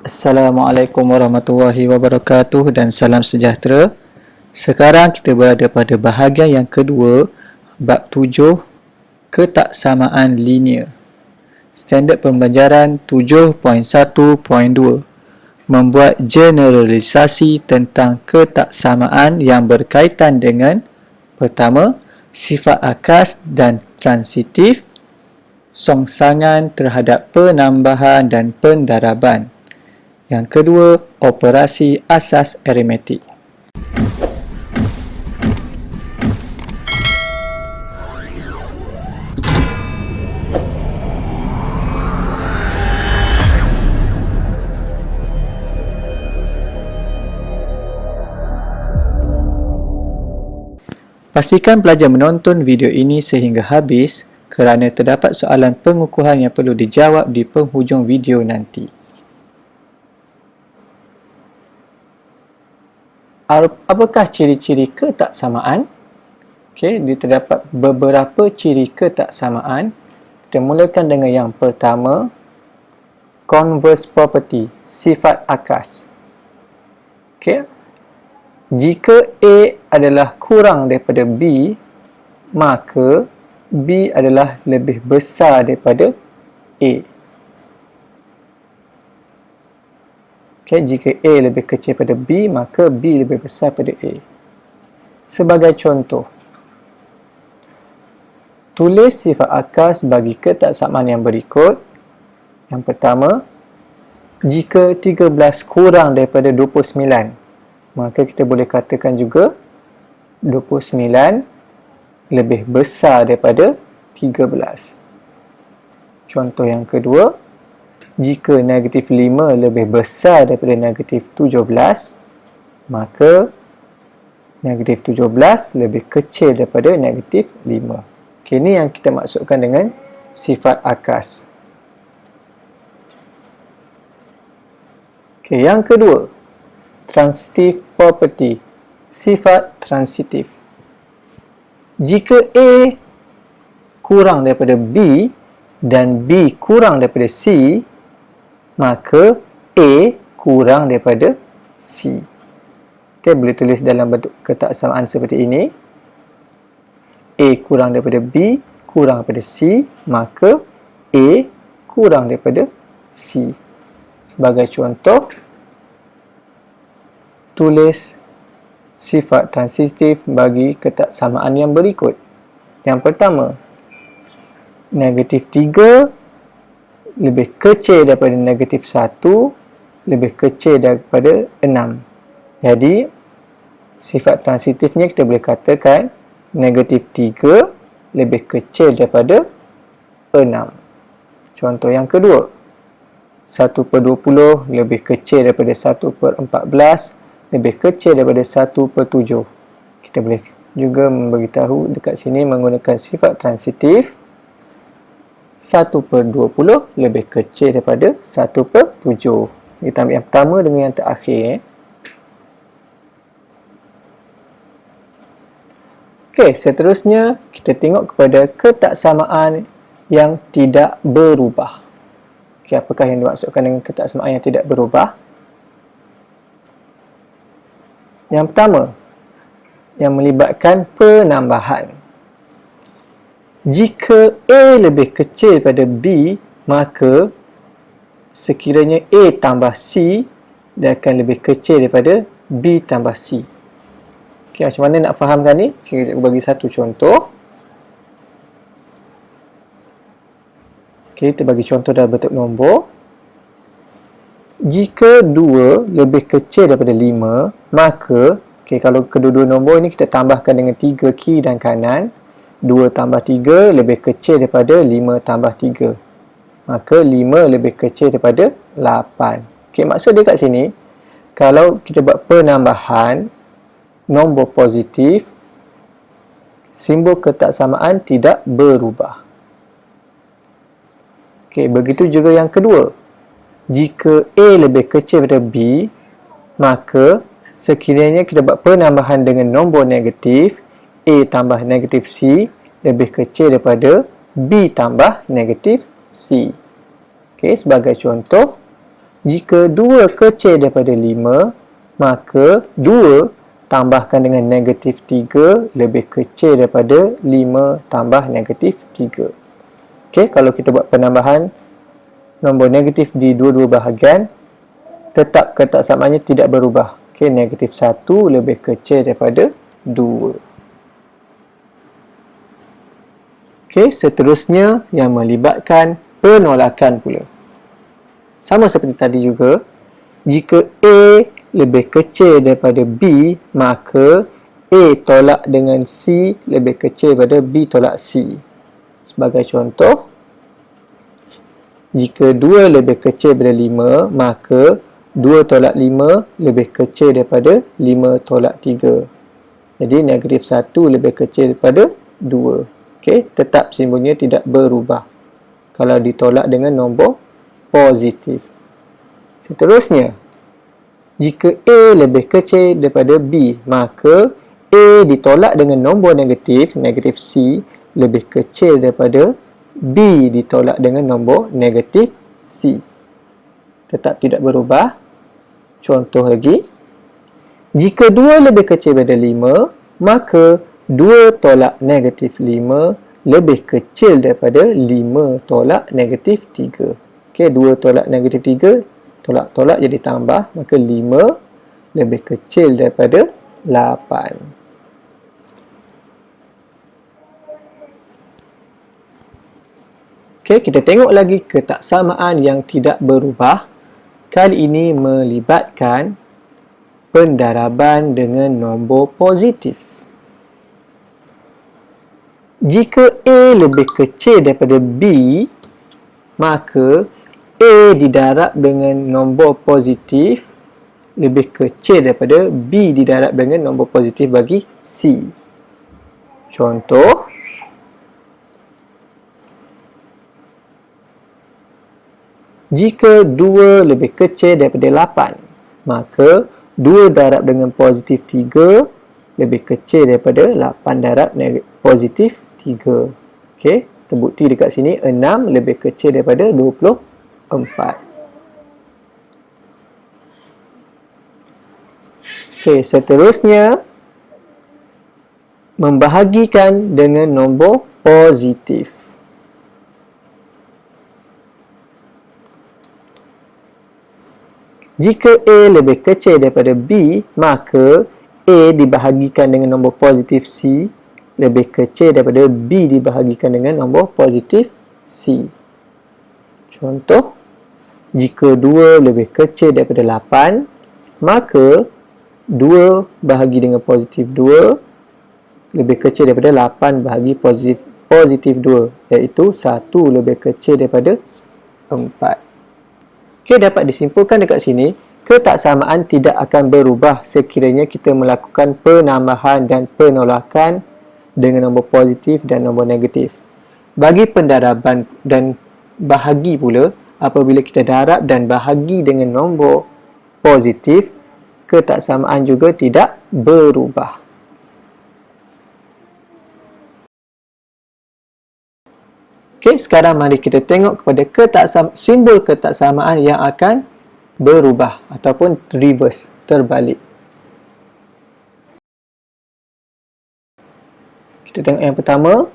Assalamualaikum warahmatullahi wabarakatuh dan salam sejahtera. Sekarang kita berada pada bahagian yang kedua, bab 7, ketaksamaan linear. Standard pembelajaran 7.1.2 membuat generalisasi tentang ketaksamaan yang berkaitan dengan pertama, sifat akas dan transitif, songsangan terhadap penambahan dan pendaraban. Yang kedua, operasi asas aritmetik. Pastikan pelajar menonton video ini sehingga habis kerana terdapat soalan pengukuhan yang perlu dijawab di penghujung video nanti. Apakah ciri-ciri ketaksamaan? Dia terdapat beberapa ciri ketaksamaan. Kita mulakan dengan yang pertama, converse property, sifat akas. Jika A adalah kurang daripada B, maka B adalah lebih besar daripada A. Jika A lebih kecil pada B, maka B lebih besar pada A. Sebagai contoh, tulis sifat akas bagi ketaksamaan yang berikut. Yang pertama, jika 13 kurang daripada 29, maka kita boleh katakan juga 29 lebih besar daripada 13. Contoh yang kedua, jika negatif 5 lebih besar daripada negatif 17, maka negatif 17 lebih kecil daripada negatif 5. Ini yang kita maksudkan dengan sifat akas. Yang kedua, transitive property, sifat transitif. Jika A kurang daripada B dan B kurang daripada C, maka A kurang daripada C. Kita boleh tulis dalam bentuk ketaksamaan seperti ini. A kurang daripada B kurang daripada C, maka A kurang daripada C. Sebagai contoh, tulis sifat transitif bagi ketaksamaan yang berikut. Yang pertama, negatif 3 lebih kecil daripada negatif 1 lebih kecil daripada 6. Jadi, sifat transitifnya kita boleh katakan negatif 3 lebih kecil daripada 6. Contoh yang kedua, 1/20 lebih kecil daripada 1/14 lebih kecil daripada 1/7. Kita boleh juga memberitahu dekat sini menggunakan sifat transitif. 1/20 lebih kecil daripada 1/7. Kita ambil yang pertama dengan yang terakhir. Seterusnya kita tengok kepada ketaksamaan yang tidak berubah. Apakah yang dimaksudkan dengan ketaksamaan yang tidak berubah? Yang pertama, yang melibatkan penambahan. Jika A lebih kecil pada B, maka sekiranya A tambah C, dia akan lebih kecil daripada B tambah C. Macam mana nak fahamkan ni? Saya bagi satu contoh. Kita bagi contoh dalam bentuk nombor. Jika 2 lebih kecil daripada 5, maka kalau kedua-dua nombor ini kita tambahkan dengan 3 kiri dan kanan, 2 tambah 3 lebih kecil daripada 5 tambah 3. Maka 5 lebih kecil daripada 8. Maksud dia kat sini, kalau kita buat penambahan nombor positif, simbol ketaksamaan tidak berubah. Begitu juga yang kedua. Jika A lebih kecil daripada B, maka sekiranya kita buat penambahan dengan nombor negatif, A tambah negatif C lebih kecil daripada B tambah negatif C. Sebagai contoh, Jika 2 kecil daripada 5, maka 2 tambahkan dengan negatif 3 lebih kecil daripada 5 tambah negatif 3. Okey, kalau kita buat penambahan nombor negatif di dua-dua bahagian, tetap ketaksamaannya tidak berubah. Okey, negatif 1 lebih kecil daripada 2. Okey, seterusnya yang melibatkan penolakan pula. Sama seperti tadi juga, jika A lebih kecil daripada B, maka A tolak dengan C lebih kecil daripada B tolak C. Sebagai contoh, jika 2 lebih kecil daripada 5, maka 2 tolak 5 lebih kecil daripada 5 tolak 3. Jadi negatif 1 lebih kecil daripada 2. Okey, tetap simbolnya tidak berubah kalau ditolak dengan nombor positif. Seterusnya, jika A lebih kecil daripada B, maka A ditolak dengan nombor negatif, negatif C, lebih kecil daripada B ditolak dengan nombor negatif C. Tetap tidak berubah. Contoh lagi, jika 2 lebih kecil daripada 5, maka 2 tolak negatif 5 lebih kecil daripada 5 tolak negatif 3. Okey, 2 tolak negatif 3, tolak-tolak jadi tambah, maka 5 lebih kecil daripada 8. Okey, kita tengok lagi ketaksamaan yang tidak berubah. Kali ini melibatkan pendaraban dengan nombor positif. Jika A lebih kecil daripada B, maka A didarab dengan nombor positif lebih kecil daripada B didarab dengan nombor positif bagi C. Contoh, jika 2 lebih kecil daripada 8, maka 2 darab dengan positif 3 lebih kecil daripada 8 darab positif 3. Okey, terbukti dekat sini 6 lebih kecil daripada 24. Okey, seterusnya membahagikan dengan nombor positif. Jika A lebih kecil daripada B, maka A dibahagikan dengan nombor positif C lebih kecil daripada B dibahagikan dengan nombor positif C. Contoh, jika 2 lebih kecil daripada 8, maka 2 bahagi dengan positif 2 lebih kecil daripada 8 bahagi positif 2, iaitu 1 lebih kecil daripada 4. Okey, dapat disimpulkan dekat sini, ketaksamaan tidak akan berubah sekiranya kita melakukan penambahan dan penolakan dengan nombor positif dan nombor negatif. Bagi pendaraban dan bahagi pula, apabila kita darab dan bahagi dengan nombor positif, ketaksamaan juga tidak berubah. Okey, sekarang mari kita tengok kepada simbol ketaksamaan yang akan berubah ataupun reverse, terbalik. Kita tengok yang pertama,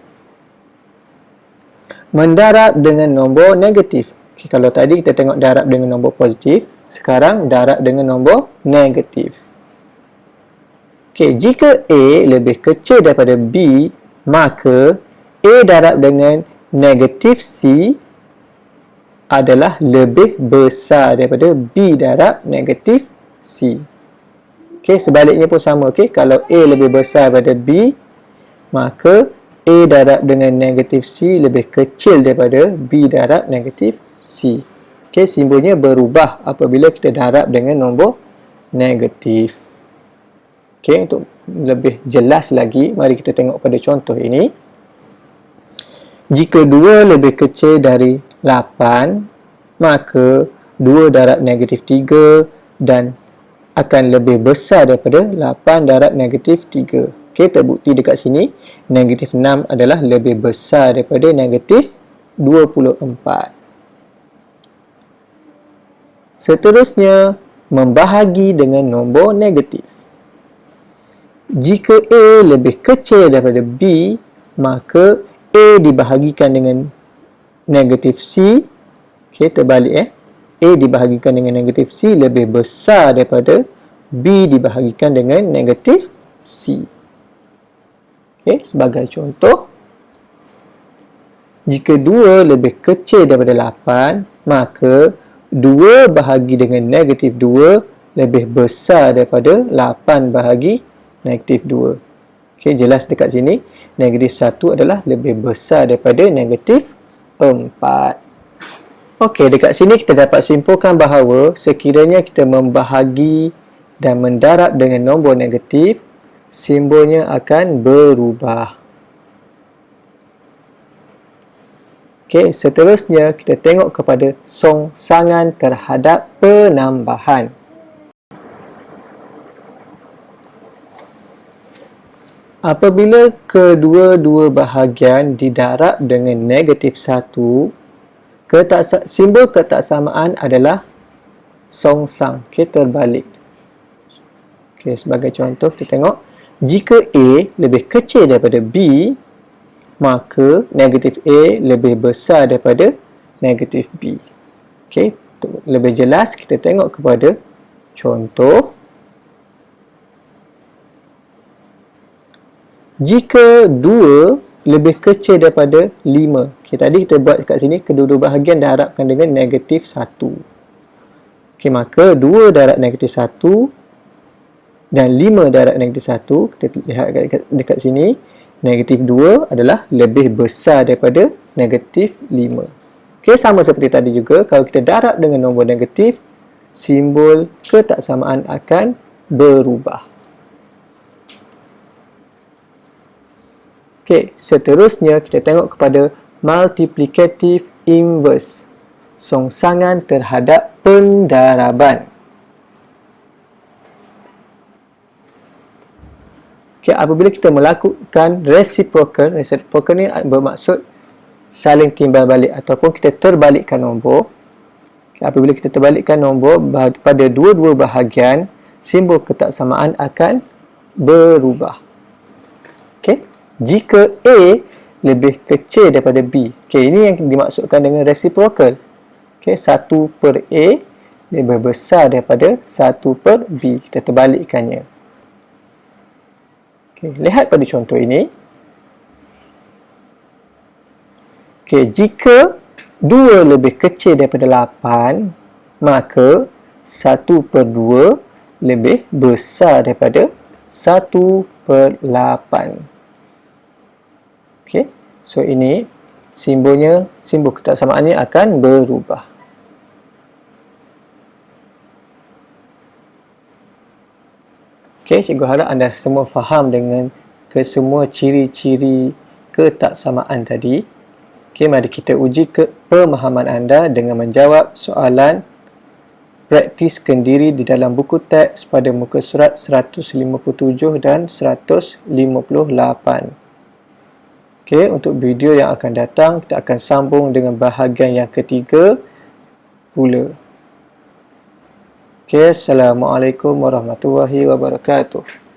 mendarab dengan nombor negatif. Okay, kalau tadi kita tengok darab dengan nombor positif, sekarang darab dengan nombor negatif. Okay, jika A lebih kecil daripada B, maka A darab dengan negatif C adalah lebih besar daripada B darab negatif C. Okay, sebaliknya pun sama. Okay, kalau A lebih besar daripada B, maka A darab dengan negatif C lebih kecil daripada B darab negatif C. Okay, simbolnya berubah apabila kita darab dengan nombor negatif. Okay, untuk lebih jelas lagi, mari kita tengok pada contoh ini. Jika 2 lebih kecil dari 8, maka 2 darab negatif 3 dan akan lebih besar daripada 8 darab negatif 3. Okey, terbukti dekat sini negatif 6 adalah lebih besar daripada negatif 24. Seterusnya, membahagi dengan nombor negatif. Jika A lebih kecil daripada B, maka A dibahagikan dengan negatif C. Okey, terbalik A dibahagikan dengan negatif C lebih besar daripada B dibahagikan dengan negatif C. Okey, sebagai contoh, jika 2 lebih kecil daripada 8, maka 2 bahagi dengan negatif 2 lebih besar daripada 8 bahagi negatif 2. Okey, jelas dekat sini negatif 1 adalah lebih besar daripada negatif 4. Okey, dekat sini kita dapat simpulkan bahawa sekiranya kita membahagi dan mendarab dengan nombor negatif, simbolnya akan berubah. Okey, seterusnya kita tengok kepada songsangan terhadap penambahan. Apabila kedua-dua bahagian didarab dengan negatif 1, simbol ketaksamaan adalah songsang. Okey, terbalik. Okey, sebagai contoh kita tengok, jika A lebih kecil daripada B, maka negatif A lebih besar daripada negatif B. Okey, untuk lebih jelas kita tengok kepada contoh. Jika 2 lebih kecil daripada 5. Okay, tadi kita buat kat sini, kedua-dua bahagian darabkan dengan negatif 1. Okay, maka 2 darab negatif 1 dan 5 darab negatif 1. Kita lihat dekat sini, negatif 2 adalah lebih besar daripada negatif 5. Okay, sama seperti tadi juga, kalau kita darab dengan nombor negatif, simbol ketaksamaan akan berubah. Okey, seterusnya kita tengok kepada multiplicative inverse, songsangan terhadap pendaraban. Okey, apabila kita melakukan reciprocal ni bermaksud saling timbal balik ataupun kita terbalikkan nombor. Okay, apabila kita terbalikkan nombor pada dua-dua bahagian, simbol ketaksamaan akan berubah. Okey. Jika A lebih kecil daripada B. Okay, ini yang dimaksudkan dengan reciprocal. Okay, 1 per A lebih besar daripada 1 per B. Kita terbalikkannya. Okay, lihat pada contoh ini. Okay, jika 2 lebih kecil daripada 8, maka 1 per 2 lebih besar daripada 1 per 8. Okey, so ini simbolnya, simbol ketaksamaannya akan berubah. Okey, cikgu harap anda semua faham dengan kesemua ciri-ciri ketaksamaan tadi. Okey, mari kita uji pemahaman anda dengan menjawab soalan praktis kendiri di dalam buku teks pada muka surat 157 dan 158. Okey, untuk video yang akan datang, kita akan sambung dengan bahagian yang ketiga pula. Okey, Assalamualaikum warahmatullahi wabarakatuh.